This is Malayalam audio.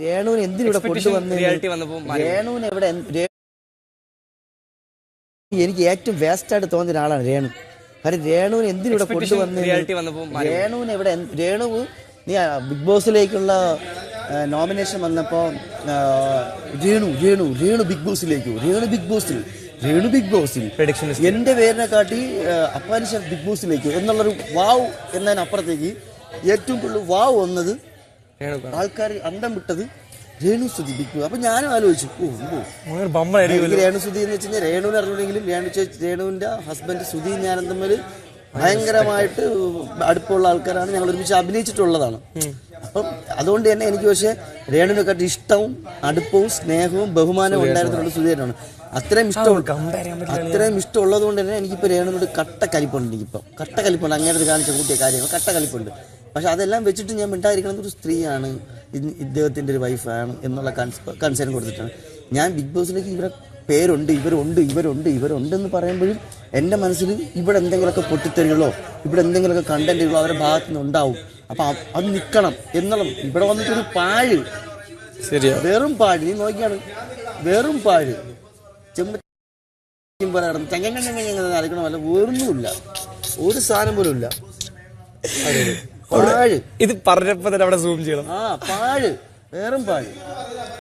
രേണുവിനെ എന്തിനിവിടെ കൊണ്ടുവന്ന് രേണുവിനെ എവിടെ എനിക്ക് ഏറ്റവും വേസ്റ്റായിട്ട് തോന്നിയ ഒരാളാണ് രേണു. കാരണം രേണുവിനെ എന്തിനിവിടെ കൊണ്ടുവന്ന് രേണുവിനെ എവിടെ രേണുവ് നീ ബിഗ് ബോസിലേക്കുള്ള നോമിനേഷൻ വന്നപ്പോൾ രേണു ബിഗ് ബോസിൽ എന്റെ പേരിനെ കാട്ടി അപ്പാനിഷ ബിഗ് ബോസിലേക്ക് എന്നുള്ളൊരു വാവ് എന്നതിനപ്പുറത്തേക്ക് ഏറ്റവും കൂടുതൽ വാവ് വന്നത് ആൾക്കാർ അന്തം വിട്ടത് രേണുസുതി ബിഗ് ബോസ്. അപ്പൊ ഞാനും ആലോചിച്ചു രേണുസുതി എന്ന് വെച്ച് കഴിഞ്ഞാൽ രേണുവിനെ അറിഞ്ഞില്ലെങ്കിലും രേണുവിന്റെ ഹസ്ബൻഡ് സുധി ഞാനും തമ്മിൽ ഭയങ്കരമായിട്ട് അടുപ്പമുള്ള ആൾക്കാരാണ്. ഞങ്ങൾ ഒരുമിച്ച് അഭിനയിച്ചിട്ടുള്ളതാണ്. അപ്പം അതുകൊണ്ട് തന്നെ എനിക്ക് പക്ഷേ രേണുവിനെക്കാട്ടി ഇഷ്ടവും അടുപ്പവും സ്നേഹവും ബഹുമാനവും ഉണ്ടായിരുന്നുള്ള സുധീരനാണ്. അത്രയും ഇഷ്ടമുള്ളത് കൊണ്ട് തന്നെ എനിക്കിപ്പോൾ രേണുവിനോട് കട്ട കലിപ്പുണ്ട്. അങ്ങനെ കാണിച്ച കൂട്ടിയ കാര്യങ്ങൾ കട്ട കലിപ്പുണ്ട്. പക്ഷെ അതെല്ലാം വെച്ചിട്ട് ഞാൻ മിണ്ടായിരിക്കണം ഒരു സ്ത്രീയാണ്, ഇദ്ദേഹത്തിൻ്റെ ഒരു വൈഫാണ് എന്നുള്ള കൺസേൺ കൊടുത്തിട്ടാണ് ഞാൻ ബിഗ് ബോസിലേക്ക് ഇവരെ പേരുണ്ട്, ഇവരുണ്ടെന്ന് പറയുമ്പോഴും എൻ്റെ മനസ്സിൽ ഇവിടെ എന്തെങ്കിലുമൊക്കെ പൊട്ടിത്തെറികളോ ഇവിടെ എന്തെങ്കിലുമൊക്കെ കണ്ടന്റുകളോ അവരുടെ ഭാഗത്തു നിന്ന് ഉണ്ടാവും. അപ്പം അത് നിൽക്കണം എന്നുള്ള ഇവിടെ വന്നിട്ടൊരു പാഴ്, വെറും പാഴ്. നീ നോക്കിയാണ് വെറും പാഴ് ചെമ്പ വേറൊന്നുമില്ല, ഒരു സാധനം പോലും ഇല്ല. പാഴ്. ഇത് പറഞ്ഞപ്പോ തന്നെ അവിടെ സൂം ചെയ്യണം. പാഴ്, വെറും പാഴ്.